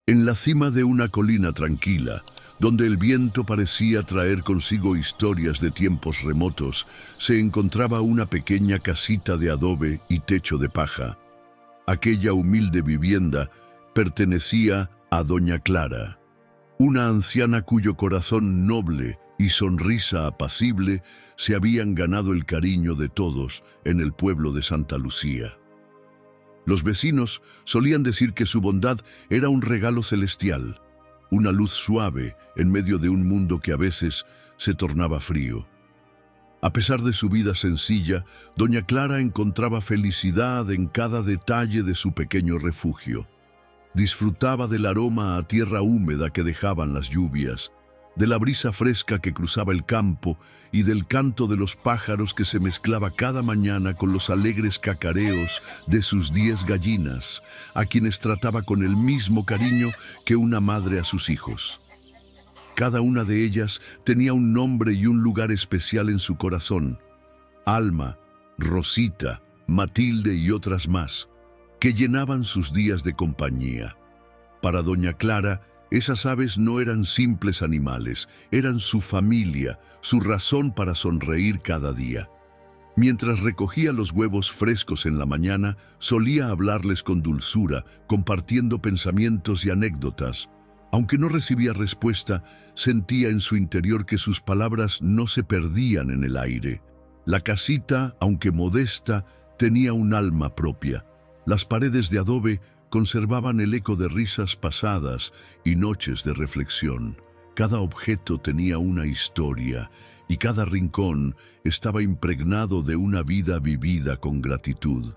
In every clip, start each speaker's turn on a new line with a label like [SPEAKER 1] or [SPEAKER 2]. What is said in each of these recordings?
[SPEAKER 1] En la cima de una colina tranquila, donde el viento parecía traer consigo historias de tiempos remotos, se encontraba una pequeña casita de adobe y techo de paja. Aquella humilde vivienda pertenecía a Doña Clara, una anciana cuyo corazón noble y sonrisa apacible se habían ganado el cariño de todos en el pueblo de Santa Lucía. Los vecinos solían decir que su bondad era un regalo celestial, una luz suave en medio de un mundo que a veces se tornaba frío. A pesar de su vida sencilla, Doña Clara encontraba felicidad en cada detalle de su pequeño refugio. Disfrutaba del aroma a tierra húmeda que dejaban las lluvias, de la brisa fresca que cruzaba el campo y del canto de los pájaros que se mezclaba cada mañana con los alegres cacareos de sus 10 gallinas, a quienes trataba con el mismo cariño que una madre a sus hijos. Cada una de ellas tenía un nombre y un lugar especial en su corazón: Alma, Rosita, Matilde y otras más, que llenaban sus días de compañía. Para Doña Clara, esas aves no eran simples animales, eran su familia, su razón para sonreír cada día. Mientras recogía los huevos frescos en la mañana, solía hablarles con dulzura, compartiendo pensamientos y anécdotas. Aunque no recibía respuesta, sentía en su interior que sus palabras no se perdían en el aire. La casita, aunque modesta, tenía un alma propia. Las paredes de adobe conservaban el eco de risas pasadas y noches de reflexión. Cada objeto tenía una historia y cada rincón estaba impregnado de una vida vivida con gratitud.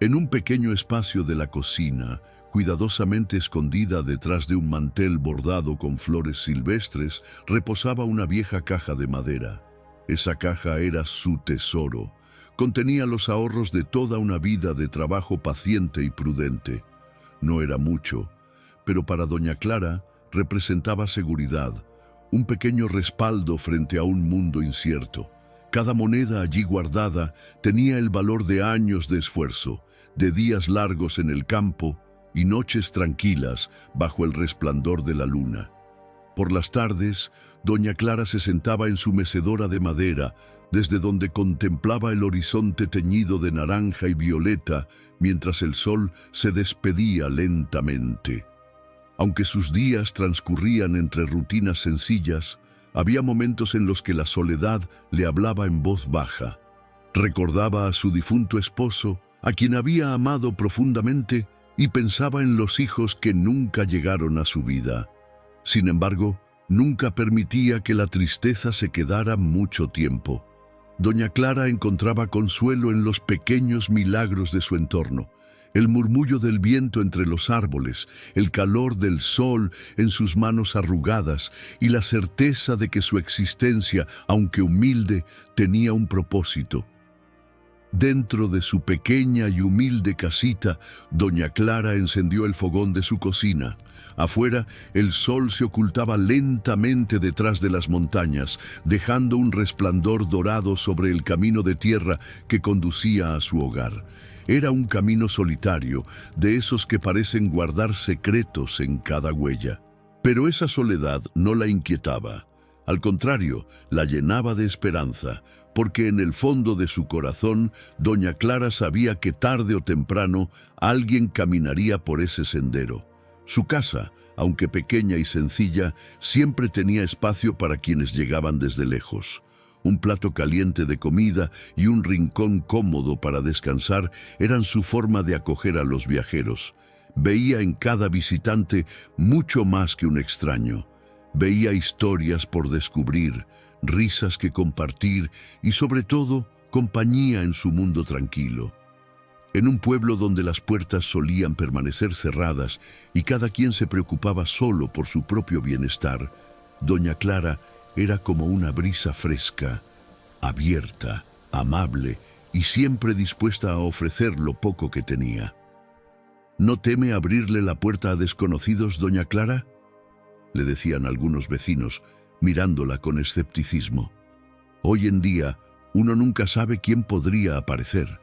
[SPEAKER 1] En un pequeño espacio de la cocina, cuidadosamente escondida detrás de un mantel bordado con flores silvestres, reposaba una vieja caja de madera. Esa caja era su tesoro. Contenía los ahorros de toda una vida de trabajo paciente y prudente. No era mucho, pero para Doña Clara representaba seguridad, un pequeño respaldo frente a un mundo incierto. Cada moneda allí guardada tenía el valor de años de esfuerzo, de días largos en el campo y noches tranquilas bajo el resplandor de la luna. Por las tardes, Doña Clara se sentaba en su mecedora de madera, desde donde contemplaba el horizonte teñido de naranja y violeta, mientras el sol se despedía lentamente. Aunque sus días transcurrían entre rutinas sencillas, había momentos en los que la soledad le hablaba en voz baja. Recordaba a su difunto esposo, a quien había amado profundamente, y pensaba en los hijos que nunca llegaron a su vida. Sin embargo, nunca permitía que la tristeza se quedara mucho tiempo. Doña Clara encontraba consuelo en los pequeños milagros de su entorno: el murmullo del viento entre los árboles, el calor del sol en sus manos arrugadas y la certeza de que su existencia, aunque humilde, tenía un propósito. Dentro de su pequeña y humilde casita, Doña Clara encendió el fogón de su cocina. Afuera, el sol se ocultaba lentamente detrás de las montañas, dejando un resplandor dorado sobre el camino de tierra que conducía a su hogar. Era un camino solitario, de esos que parecen guardar secretos en cada huella. Pero esa soledad no la inquietaba. Al contrario, la llenaba de esperanza, porque en el fondo de su corazón, Doña Clara sabía que tarde o temprano alguien caminaría por ese sendero. Su casa, aunque pequeña y sencilla, siempre tenía espacio para quienes llegaban desde lejos. Un plato caliente de comida y un rincón cómodo para descansar eran su forma de acoger a los viajeros. Veía en cada visitante mucho más que un extraño. Veía historias por descubrir, risas que compartir y, sobre todo, compañía en su mundo tranquilo. En un pueblo donde las puertas solían permanecer cerradas y cada quien se preocupaba solo por su propio bienestar, Doña Clara era como una brisa fresca, abierta, amable y siempre dispuesta a ofrecer lo poco que tenía. ¿No teme abrirle la puerta a desconocidos, Doña Clara?, le decían algunos vecinos, mirándola con escepticismo. Hoy en día, uno nunca sabe quién podría aparecer.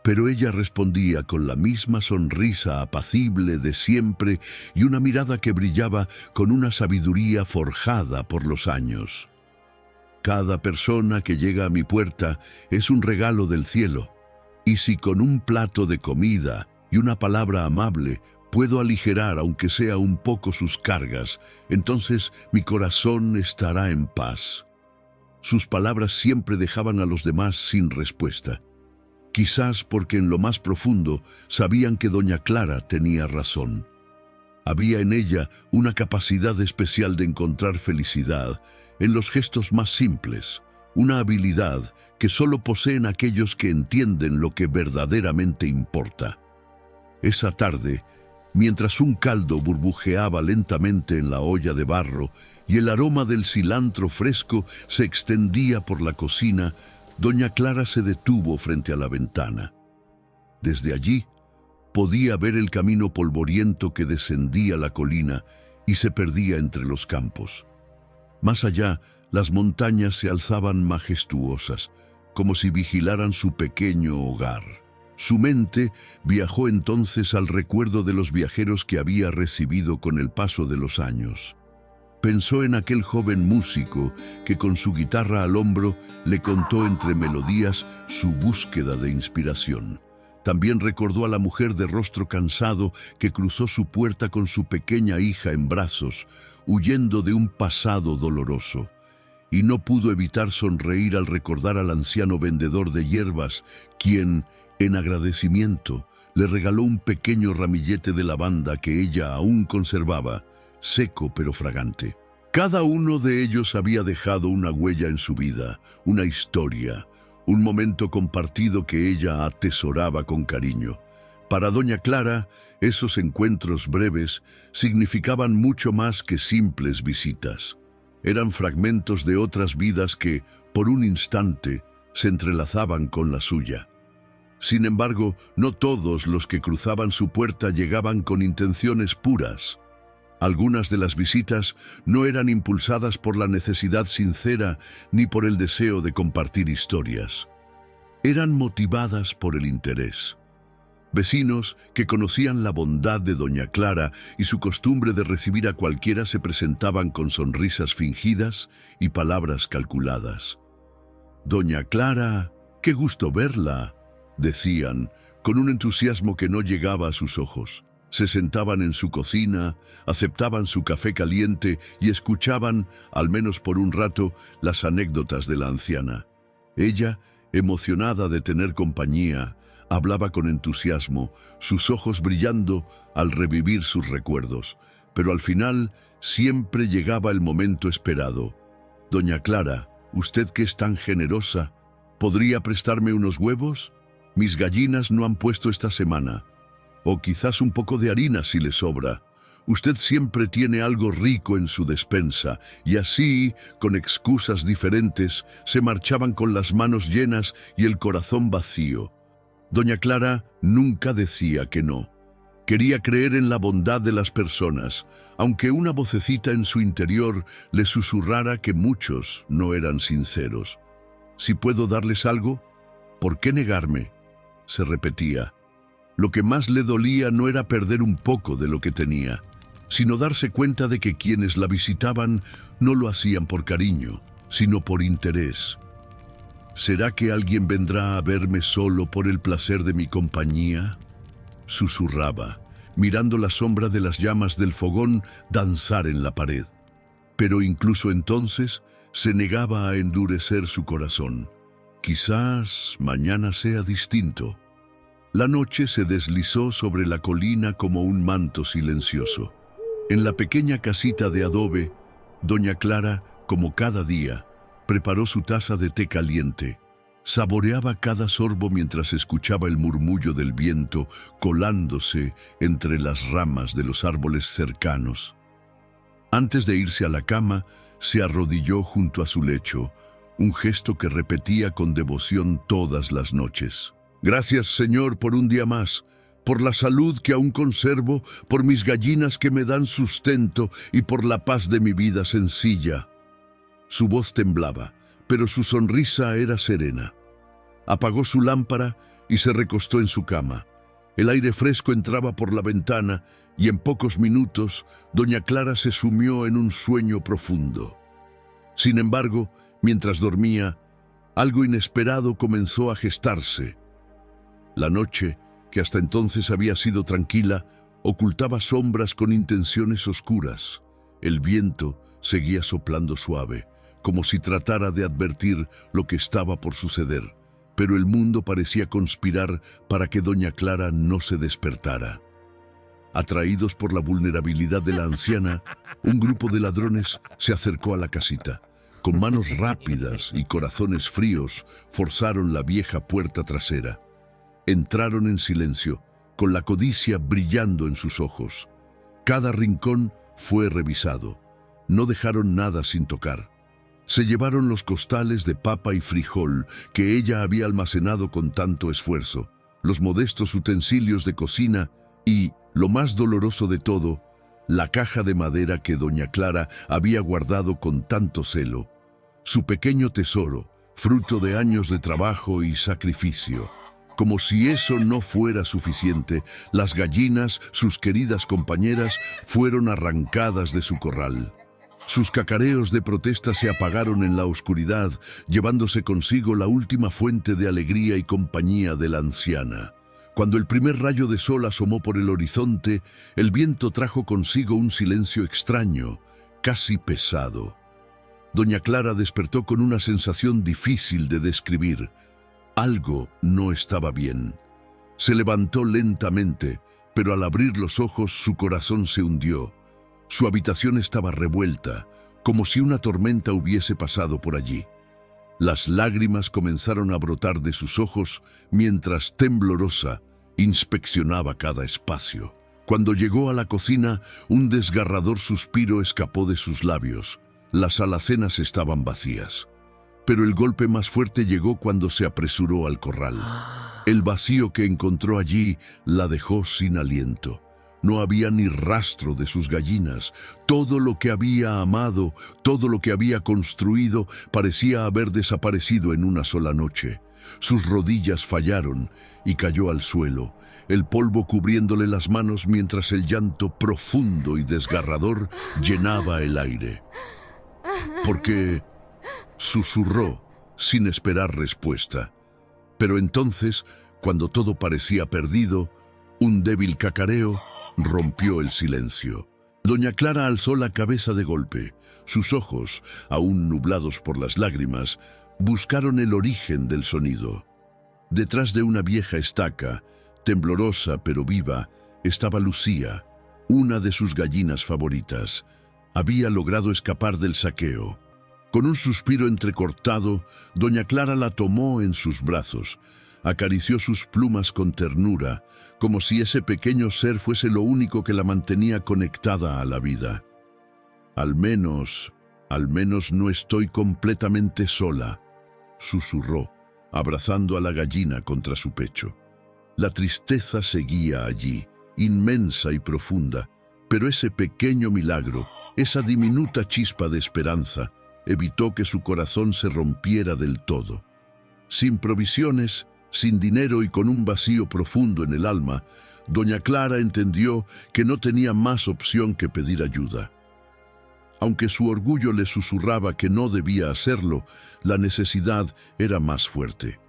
[SPEAKER 1] pero ella respondía con la misma sonrisa apacible de siempre y una mirada que brillaba con una sabiduría forjada por los años. Cada persona que llega a mi puerta es un regalo del cielo, y si con un plato de comida y una palabra amable puedo aligerar aunque sea un poco sus cargas, entonces mi corazón estará en paz. Sus palabras siempre dejaban a los demás sin respuesta. Quizás porque en lo más profundo sabían que doña Clara tenía razón. Había en ella una capacidad especial de encontrar felicidad en los gestos más simples, una habilidad que solo poseen aquellos que entienden lo que verdaderamente importa. Esa tarde, mientras un caldo burbujeaba lentamente en la olla de barro y el aroma del cilantro fresco se extendía por la cocina, doña Clara se detuvo frente a la ventana. Desde allí podía ver el camino polvoriento que descendía la colina y se perdía entre los campos. Más allá, las montañas se alzaban majestuosas, como si vigilaran su pequeño hogar. Su mente viajó entonces al recuerdo de los viajeros que había recibido con el paso de los años. Pensó en aquel joven músico que con su guitarra al hombro le contó entre melodías su búsqueda de inspiración. También recordó a la mujer de rostro cansado que cruzó su puerta con su pequeña hija en brazos, huyendo de un pasado doloroso. Y no pudo evitar sonreír al recordar al anciano vendedor de hierbas, quien, en agradecimiento, le regaló un pequeño ramillete de lavanda que ella aún conservaba, seco pero fragante. Cada uno de ellos había dejado una huella en su vida, una historia, un momento compartido que ella atesoraba con cariño. Para doña Clara, esos encuentros breves significaban mucho más que simples visitas. Eran fragmentos de otras vidas que, por un instante, se entrelazaban con la suya. Sin embargo, no todos los que cruzaban su puerta llegaban con intenciones puras. Algunas de las visitas no eran impulsadas por la necesidad sincera ni por el deseo de compartir historias. Eran motivadas por el interés. Vecinos que conocían la bondad de doña Clara y su costumbre de recibir a cualquiera se presentaban con sonrisas fingidas y palabras calculadas. «Doña Clara, qué gusto verla», decían, con un entusiasmo que no llegaba a sus ojos. Se sentaban en su cocina, aceptaban su café caliente y escuchaban, al menos por un rato, las anécdotas de la anciana. Ella, emocionada de tener compañía, hablaba con entusiasmo, sus ojos brillando al revivir sus recuerdos. Pero al final siempre llegaba el momento esperado. «Doña Clara, usted que es tan generosa, ¿podría prestarme unos huevos? Mis gallinas no han puesto esta semana. O quizás un poco de harina si le sobra. Usted siempre tiene algo rico en su despensa». Y así, con excusas diferentes, se marchaban con las manos llenas y el corazón vacío. Doña Clara nunca decía que no. Quería creer en la bondad de las personas, aunque una vocecita en su interior le susurrara que muchos no eran sinceros. «Si puedo darles algo, ¿por qué negarme?», se repetía. Lo que más le dolía no era perder un poco de lo que tenía, sino darse cuenta de que quienes la visitaban no lo hacían por cariño, sino por interés. «¿Será que alguien vendrá a verme solo por el placer de mi compañía?», susurraba, mirando la sombra de las llamas del fogón danzar en la pared. Pero incluso entonces se negaba a endurecer su corazón. «Quizás mañana sea distinto». La noche se deslizó sobre la colina como un manto silencioso. En la pequeña casita de adobe, doña Clara, como cada día, preparó su taza de té caliente. Saboreaba cada sorbo mientras escuchaba el murmullo del viento colándose entre las ramas de los árboles cercanos. Antes de irse a la cama, se arrodilló junto a su lecho, un gesto que repetía con devoción todas las noches. «Gracias, Señor, por un día más, por la salud que aún conservo, por mis gallinas que me dan sustento y por la paz de mi vida sencilla». Su voz temblaba, pero su sonrisa era serena. Apagó su lámpara y se recostó en su cama. El aire fresco entraba por la ventana y en pocos minutos doña Clara se sumió en un sueño profundo. Sin embargo, mientras dormía, algo inesperado comenzó a gestarse. La noche, que hasta entonces había sido tranquila, ocultaba sombras con intenciones oscuras. El viento seguía soplando suave, como si tratara de advertir lo que estaba por suceder, pero el mundo parecía conspirar para que doña Clara no se despertara. Atraídos por la vulnerabilidad de la anciana, un grupo de ladrones se acercó a la casita. Con manos rápidas y corazones fríos, forzaron la vieja puerta trasera. Entraron en silencio, con la codicia brillando en sus ojos. Cada rincón fue revisado. No dejaron nada sin tocar. Se llevaron los costales de papa y frijol que ella había almacenado con tanto esfuerzo, los modestos utensilios de cocina y, lo más doloroso de todo, la caja de madera que doña Clara había guardado con tanto celo. Su pequeño tesoro, fruto de años de trabajo y sacrificio. Como si eso no fuera suficiente, las gallinas, sus queridas compañeras, fueron arrancadas de su corral. Sus cacareos de protesta se apagaron en la oscuridad, llevándose consigo la última fuente de alegría y compañía de la anciana. Cuando el primer rayo de sol asomó por el horizonte, el viento trajo consigo un silencio extraño, casi pesado. Doña Clara despertó con una sensación difícil de describir. Algo no estaba bien. Se levantó lentamente, pero al abrir los ojos su corazón se hundió. Su habitación estaba revuelta, como si una tormenta hubiese pasado por allí. Las lágrimas comenzaron a brotar de sus ojos mientras, temblorosa, inspeccionaba cada espacio. Cuando llegó a la cocina, un desgarrador suspiro escapó de sus labios. Las alacenas estaban vacías. Pero el golpe más fuerte llegó cuando se apresuró al corral. El vacío que encontró allí la dejó sin aliento. No había ni rastro de sus gallinas. Todo lo que había amado, todo lo que había construido, parecía haber desaparecido en una sola noche. Sus rodillas fallaron y cayó al suelo, el polvo cubriéndole las manos mientras el llanto profundo y desgarrador llenaba el aire. Porque susurró sin esperar respuesta. Pero entonces, cuando todo parecía perdido, un débil cacareo rompió el silencio. Doña Clara alzó la cabeza de golpe. Sus ojos, aún nublados por las lágrimas, buscaron el origen del sonido. Detrás de una vieja estaca, temblorosa pero viva, estaba Lucía, una de sus gallinas favoritas. Había logrado escapar del saqueo. Con un suspiro entrecortado, doña Clara la tomó en sus brazos. Acarició sus plumas con ternura, como si ese pequeño ser fuese lo único que la mantenía conectada a la vida. Al menos no estoy completamente sola, susurró, abrazando a la gallina contra su pecho. La tristeza seguía allí, inmensa y profunda, pero ese pequeño milagro, esa diminuta chispa de esperanza, evitó que su corazón se rompiera del todo. Sin provisiones, sin dinero y con un vacío profundo en el alma, doña Clara entendió que no tenía más opción que pedir ayuda. Aunque su orgullo le susurraba que no debía hacerlo, la necesidad era más fuerte.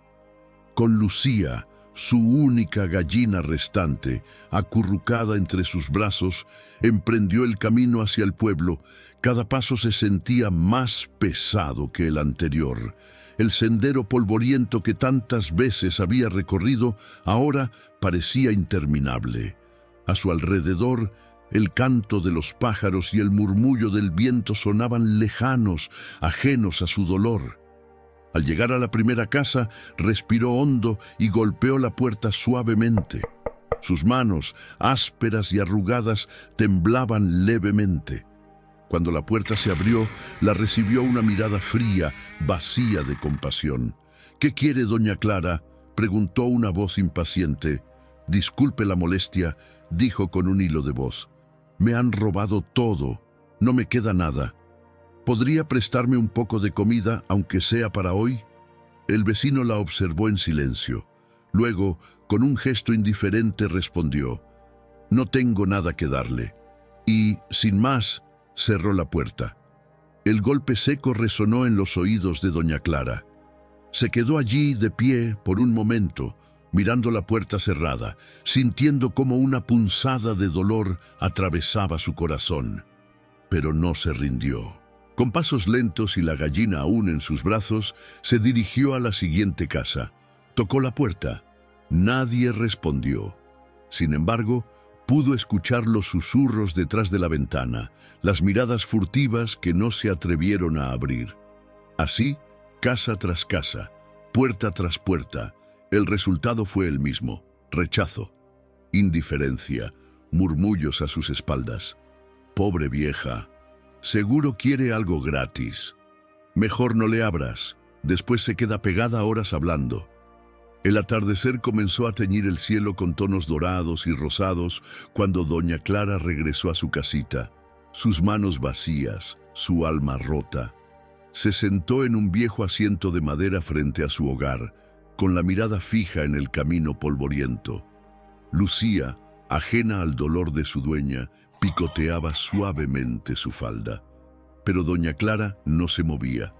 [SPEAKER 1] Con Lucía, su única gallina restante, acurrucada entre sus brazos, emprendió el camino hacia el pueblo. Cada paso se sentía más pesado que el anterior. El sendero polvoriento que tantas veces había recorrido ahora parecía interminable. A su alrededor, el canto de los pájaros y el murmullo del viento sonaban lejanos, ajenos a su dolor. Al llegar a la primera casa, respiró hondo y golpeó la puerta suavemente. Sus manos, ásperas y arrugadas, temblaban levemente. Cuando la puerta se abrió, la recibió una mirada fría, vacía de compasión. «¿Qué quiere, doña Clara?», preguntó una voz impaciente. «Disculpe la molestia», dijo con un hilo de voz. «Me han robado todo. No me queda nada. ¿Podría prestarme un poco de comida, aunque sea para hoy?». El vecino la observó en silencio. Luego, con un gesto indiferente, respondió: «No tengo nada que darle», y, sin más, cerró la puerta. El golpe seco resonó en los oídos de doña Clara. Se quedó allí de pie por un momento, mirando la puerta cerrada, sintiendo como una punzada de dolor atravesaba su corazón. Pero no se rindió. Con pasos lentos y la gallina aún en sus brazos, se dirigió a la siguiente casa. Tocó la puerta. Nadie respondió. Sin embargo, pudo escuchar los susurros detrás de la ventana, las miradas furtivas que no se atrevieron a abrir. Así, casa tras casa, puerta tras puerta, el resultado fue el mismo: rechazo, indiferencia, murmullos a sus espaldas. «Pobre vieja, seguro quiere algo gratis. Mejor no le abras, después se queda pegada horas hablando». El atardecer comenzó a teñir el cielo con tonos dorados y rosados cuando doña Clara regresó a su casita, sus manos vacías, su alma rota. Se sentó en un viejo asiento de madera frente a su hogar, con la mirada fija en el camino polvoriento. Lucía, ajena al dolor de su dueña, picoteaba suavemente su falda. Pero doña Clara no se movía.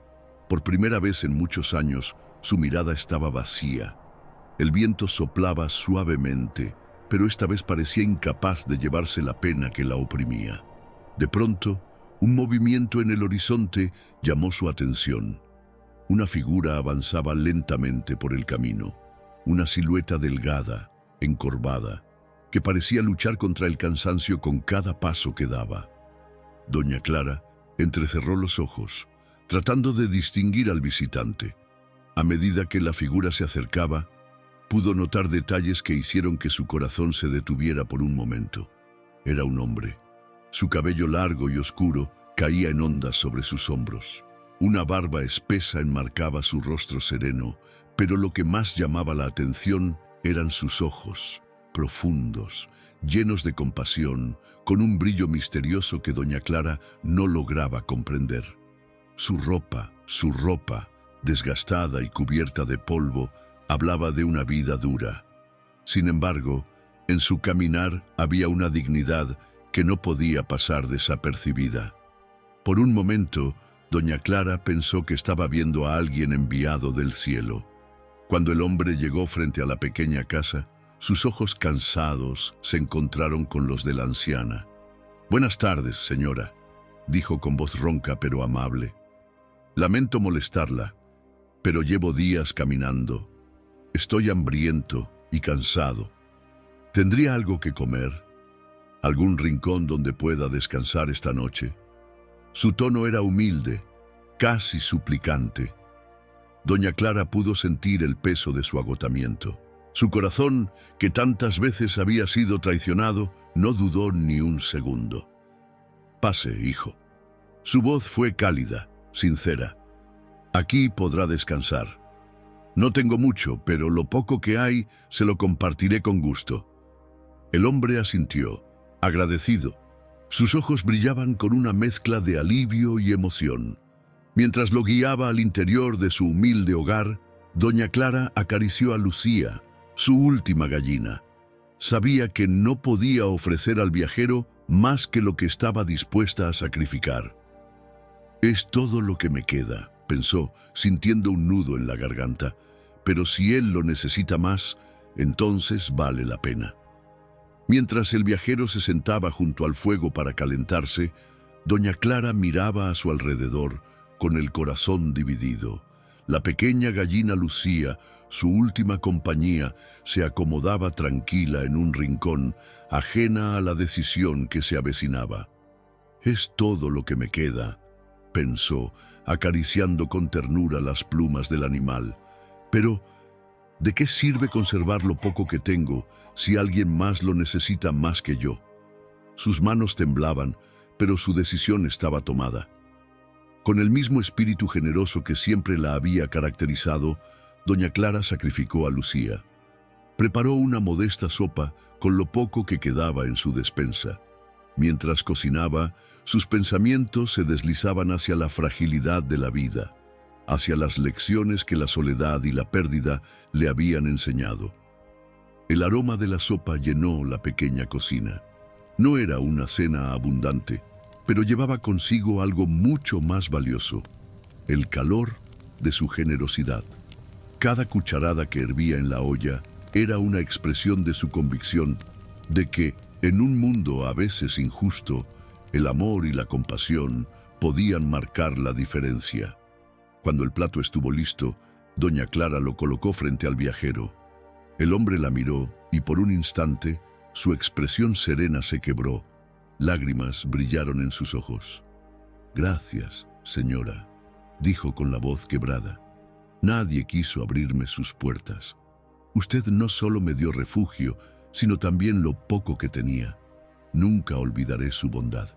[SPEAKER 1] Por primera vez en muchos años, su mirada estaba vacía. El viento soplaba suavemente, pero esta vez parecía incapaz de llevarse la pena que la oprimía. De pronto, un movimiento en el horizonte llamó su atención. Una figura avanzaba lentamente por el camino, una silueta delgada, encorvada, que parecía luchar contra el cansancio con cada paso que daba. Doña Clara entrecerró los ojos, tratando de distinguir al visitante. A medida que la figura se acercaba, pudo notar detalles que hicieron que su corazón se detuviera por un momento. Era un hombre. Su cabello largo y oscuro caía en ondas sobre sus hombros. Una barba espesa enmarcaba su rostro sereno, pero lo que más llamaba la atención eran sus ojos, profundos, llenos de compasión, con un brillo misterioso que doña Clara no lograba comprender. Su ropa, desgastada y cubierta de polvo, hablaba de una vida dura. Sin embargo, en su caminar había una dignidad que no podía pasar desapercibida. Por un momento, doña Clara pensó que estaba viendo a alguien enviado del cielo. Cuando el hombre llegó frente a la pequeña casa, sus ojos cansados se encontraron con los de la anciana. «Buenas tardes, señora», dijo con voz ronca pero amable. «Lamento molestarla, pero llevo días caminando. Estoy hambriento y cansado. ¿Tendría algo que comer? ¿Algún rincón donde pueda descansar esta noche?» Su tono era humilde, casi suplicante. Doña Clara pudo sentir el peso de su agotamiento. Su corazón, que tantas veces había sido traicionado, no dudó ni un segundo. «Pase, hijo». Su voz fue cálida, sincera. «Aquí podrá descansar. No tengo mucho, pero lo poco que hay se lo compartiré con gusto». El hombre asintió, agradecido. Sus ojos brillaban con una mezcla de alivio y emoción. Mientras lo guiaba al interior de su humilde hogar, doña Clara acarició a Lucía, su última gallina. Sabía que no podía ofrecer al viajero más que lo que estaba dispuesta a sacrificar. «Es todo lo que me queda», pensó, sintiendo un nudo en la garganta. «Pero si él lo necesita más, entonces vale la pena». Mientras el viajero se sentaba junto al fuego para calentarse, doña Clara miraba a su alrededor con el corazón dividido. La pequeña gallina Lucía, su última compañía, se acomodaba tranquila en un rincón, ajena a la decisión que se avecinaba. «Es todo lo que me queda», pensó, acariciando con ternura las plumas del animal. «Pero, ¿de qué sirve conservar lo poco que tengo si alguien más lo necesita más que yo?» Sus manos temblaban, pero su decisión estaba tomada. Con el mismo espíritu generoso que siempre la había caracterizado, doña Clara sacrificó a Lucía. Preparó una modesta sopa con lo poco que quedaba en su despensa. Mientras cocinaba, sus pensamientos se deslizaban hacia la fragilidad de la vida. hacia las lecciones que la soledad y la pérdida le habían enseñado. El aroma de la sopa llenó la pequeña cocina. No era una cena abundante, pero llevaba consigo algo mucho más valioso: el calor de su generosidad. Cada cucharada que hervía en la olla era una expresión de su convicción de que, en un mundo a veces injusto, el amor y la compasión podían marcar la diferencia. Cuando el plato estuvo listo, doña Clara lo colocó frente al viajero. El hombre la miró y por un instante su expresión serena se quebró. Lágrimas brillaron en sus ojos. «Gracias, señora», dijo con la voz quebrada. «Nadie quiso abrirme sus puertas. Usted no solo me dio refugio, sino también lo poco que tenía. Nunca olvidaré su bondad».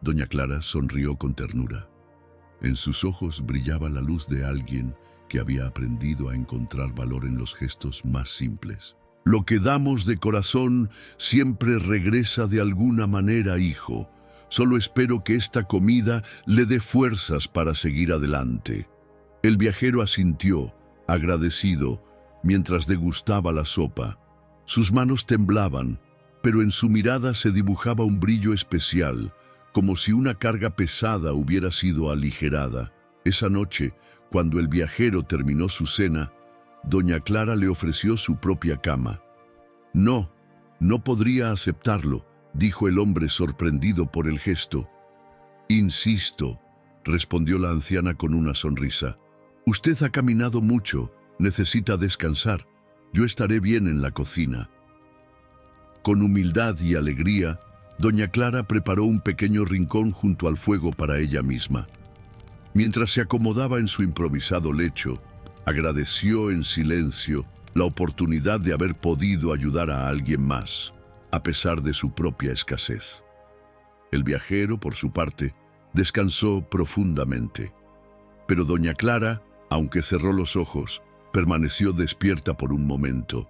[SPEAKER 1] Doña Clara sonrió con ternura. En sus ojos brillaba la luz de alguien que había aprendido a encontrar valor en los gestos más simples. «Lo que damos de corazón siempre regresa de alguna manera, hijo. Solo espero que esta comida le dé fuerzas para seguir adelante». El viajero asintió, agradecido, mientras degustaba la sopa. Sus manos temblaban, pero en su mirada se dibujaba un brillo especial, como si una carga pesada hubiera sido aligerada. Esa noche, cuando el viajero terminó su cena, doña Clara le ofreció su propia cama. «No, no podría aceptarlo», dijo el hombre sorprendido por el gesto. «Insisto», respondió la anciana con una sonrisa. «Usted ha caminado mucho, necesita descansar. Yo estaré bien en la cocina». Con humildad y alegría, doña Clara preparó un pequeño rincón junto al fuego para ella misma. Mientras se acomodaba en su improvisado lecho, agradeció en silencio la oportunidad de haber podido ayudar a alguien más, a pesar de su propia escasez. El viajero, por su parte, descansó profundamente. Pero doña Clara, aunque cerró los ojos, permaneció despierta por un momento.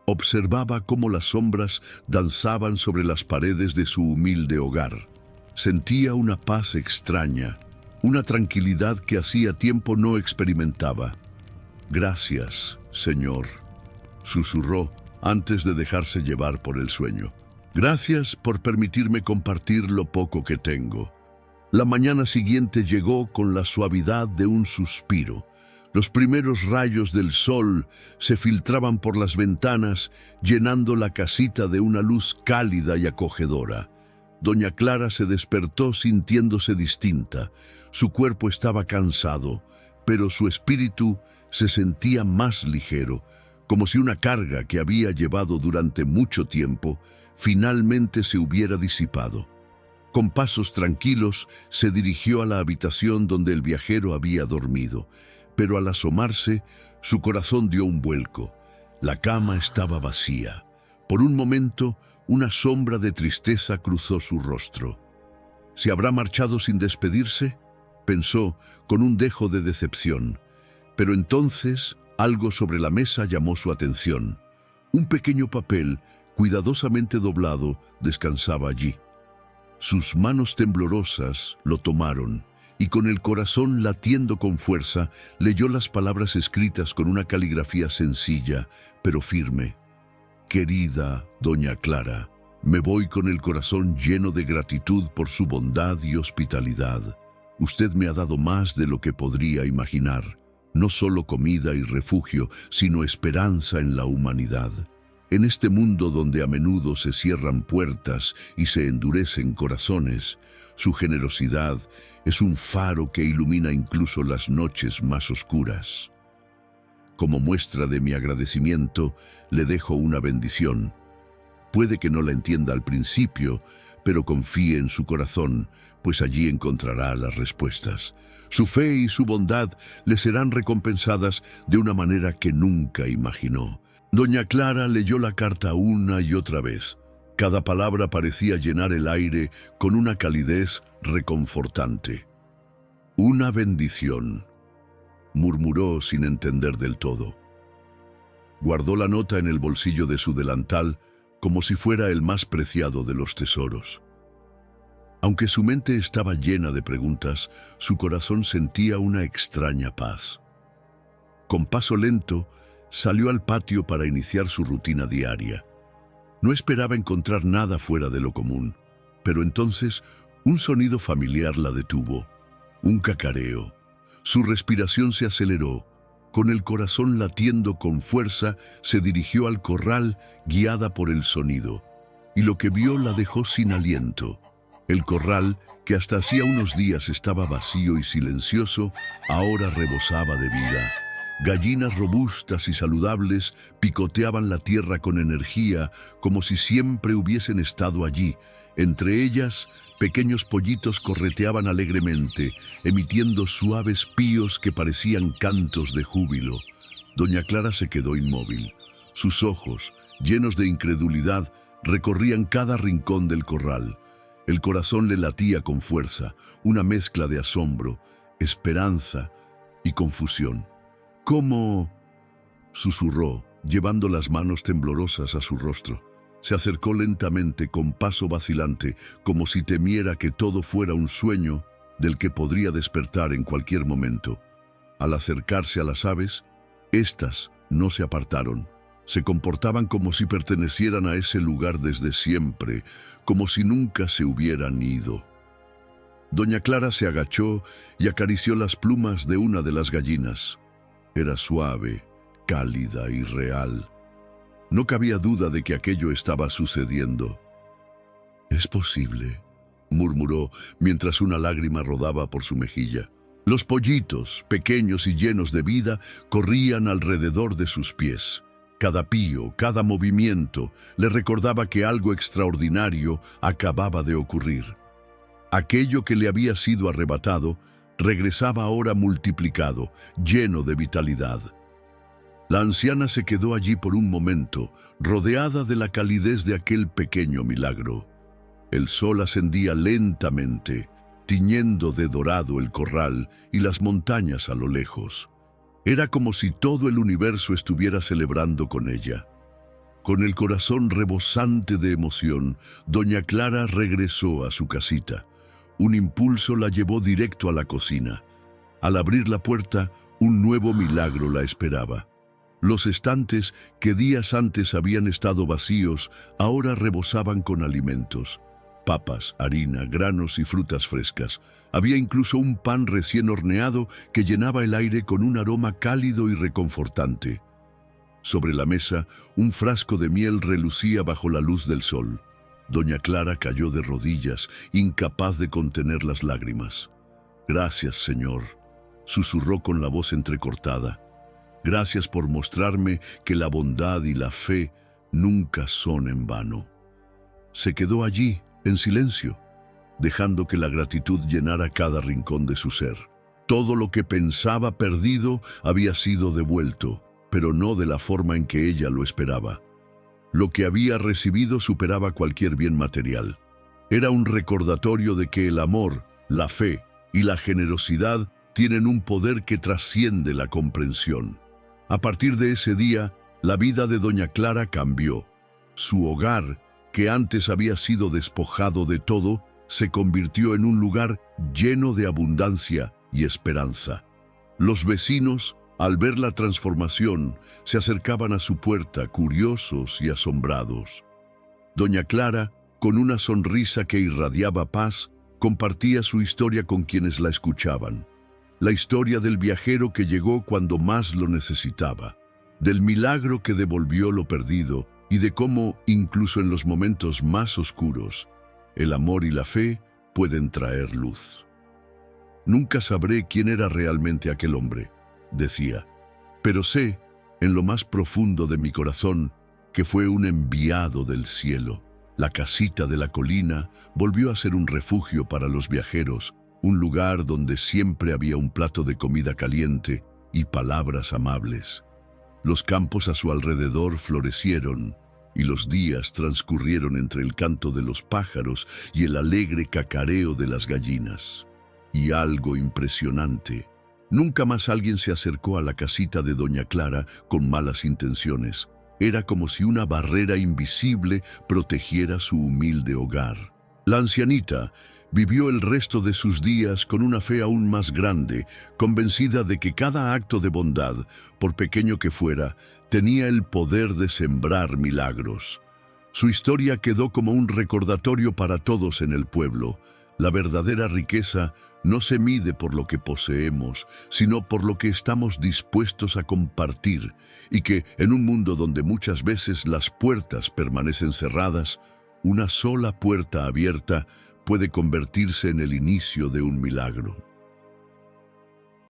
[SPEAKER 1] Observaba cómo las sombras danzaban sobre las paredes de su humilde hogar. Sentía una paz extraña, una tranquilidad que hacía tiempo no experimentaba. «Gracias, Señor», susurró antes de dejarse llevar por el sueño. «Gracias por permitirme compartir lo poco que tengo». La mañana siguiente llegó con la suavidad de un suspiro. Los primeros rayos del sol se filtraban por las ventanas, llenando la casita de una luz cálida y acogedora. Doña Clara se despertó sintiéndose distinta. Su cuerpo estaba cansado, pero su espíritu se sentía más ligero, como si una carga que había llevado durante mucho tiempo finalmente se hubiera disipado. Con pasos tranquilos se dirigió a la habitación donde el viajero había dormido, pero al asomarse, su corazón dio un vuelco. La cama estaba vacía. Por un momento, una sombra de tristeza cruzó su rostro. ¿Se habrá marchado sin despedirse?, pensó con un dejo de decepción. Pero entonces algo sobre la mesa llamó su atención. Un pequeño papel, cuidadosamente doblado, descansaba allí. Sus manos temblorosas lo tomaron y con el corazón latiendo con fuerza, leyó las palabras escritas con una caligrafía sencilla, pero firme. «Querida doña Clara, me voy con el corazón lleno de gratitud por su bondad y hospitalidad. Usted me ha dado más de lo que podría imaginar, no solo comida y refugio, sino esperanza en la humanidad. En este mundo donde a menudo se cierran puertas y se endurecen corazones, su generosidad es un faro que ilumina incluso las noches más oscuras. Como muestra de mi agradecimiento, le dejo una bendición. Puede que no la entienda al principio, pero confíe en su corazón, pues allí encontrará las respuestas. Su fe y su bondad le serán recompensadas de una manera que nunca imaginó». Doña Clara leyó la carta una y otra vez. Cada palabra parecía llenar el aire con una calidez reconfortante. «Una bendición», murmuró sin entender del todo. Guardó la nota en el bolsillo de su delantal como si fuera el más preciado de los tesoros. Aunque su mente estaba llena de preguntas, su corazón sentía una extraña paz. Con paso lento, salió al patio para iniciar su rutina diaria. No esperaba encontrar nada fuera de lo común, pero entonces un sonido familiar la detuvo, un cacareo. Su respiración se aceleró. Con el corazón latiendo con fuerza, se dirigió al corral guiada por el sonido, y lo que vio la dejó sin aliento. El corral, que hasta hacía unos días estaba vacío y silencioso, ahora rebosaba de vida. Gallinas robustas y saludables picoteaban la tierra con energía, como si siempre hubiesen estado allí. Entre ellas, pequeños pollitos correteaban alegremente, emitiendo suaves píos que parecían cantos de júbilo. Doña Clara se quedó inmóvil. Sus ojos, llenos de incredulidad, recorrían cada rincón del corral. El corazón le latía con fuerza, una mezcla de asombro, esperanza y confusión. «¿Cómo?», susurró, llevando las manos temblorosas a su rostro. Se acercó lentamente, con paso vacilante, como si temiera que todo fuera un sueño del que podría despertar en cualquier momento. Al acercarse a las aves, éstas no se apartaron. Se comportaban como si pertenecieran a ese lugar desde siempre, como si nunca se hubieran ido. Doña Clara se agachó y acarició las plumas de una de las gallinas. Era suave, cálida y real. No cabía duda de que aquello estaba sucediendo. «¿Es posible?», murmuró mientras una lágrima rodaba por su mejilla. Los pollitos, pequeños y llenos de vida, corrían alrededor de sus pies. Cada pío, cada movimiento, le recordaba que algo extraordinario acababa de ocurrir. Aquello que le había sido arrebatado regresaba ahora multiplicado, lleno de vitalidad. La anciana se quedó allí por un momento, rodeada de la calidez de aquel pequeño milagro. El sol ascendía lentamente, tiñendo de dorado el corral y las montañas a lo lejos. Era como si todo el universo estuviera celebrando con ella. Con el corazón rebosante de emoción, doña Clara regresó a su casita. Un impulso la llevó directo a la cocina. Al abrir la puerta, un nuevo milagro la esperaba. Los estantes, que días antes habían estado vacíos, ahora rebosaban con alimentos. Papas, harina, granos y frutas frescas. Había incluso un pan recién horneado que llenaba el aire con un aroma cálido y reconfortante. Sobre la mesa, un frasco de miel relucía bajo la luz del sol. Doña Clara cayó de rodillas, incapaz de contener las lágrimas. «Gracias, Señor», susurró con la voz entrecortada. «Gracias por mostrarme que la bondad y la fe nunca son en vano». Se quedó allí, en silencio, dejando que la gratitud llenara cada rincón de su ser. Todo lo que pensaba perdido había sido devuelto, pero no de la forma en que ella lo esperaba. Lo que había recibido superaba cualquier bien material. Era un recordatorio de que el amor, la fe y la generosidad tienen un poder que trasciende la comprensión. A partir de ese día, la vida de doña Clara cambió. Su hogar, que antes había sido despojado de todo, se convirtió en un lugar lleno de abundancia y esperanza. Los vecinos, al ver la transformación, se acercaban a su puerta, curiosos y asombrados. Doña Clara, con una sonrisa que irradiaba paz, compartía su historia con quienes la escuchaban. La historia del viajero que llegó cuando más lo necesitaba, del milagro que devolvió lo perdido y de cómo, incluso en los momentos más oscuros, el amor y la fe pueden traer luz. «Nunca sabré quién era realmente aquel hombre», decía, «pero sé, en lo más profundo de mi corazón, que fue un enviado del cielo». La casita de la colina volvió a ser un refugio para los viajeros, un lugar donde siempre había un plato de comida caliente y palabras amables. Los campos a su alrededor florecieron, y los días transcurrieron entre el canto de los pájaros y el alegre cacareo de las gallinas. Y algo impresionante: nunca más alguien se acercó a la casita de doña Clara con malas intenciones. Era como si una barrera invisible protegiera su humilde hogar. La ancianita, Vivió el resto de sus días con una fe aún más grande, convencida de que cada acto de bondad, por pequeño que fuera, tenía el poder de sembrar milagros. Su historia quedó como un recordatorio para todos en el pueblo. La verdadera riqueza no se mide por lo que poseemos, sino por lo que estamos dispuestos a compartir, y que, en un mundo donde muchas veces las puertas permanecen cerradas, una sola puerta abierta puede convertirse en el inicio de un milagro.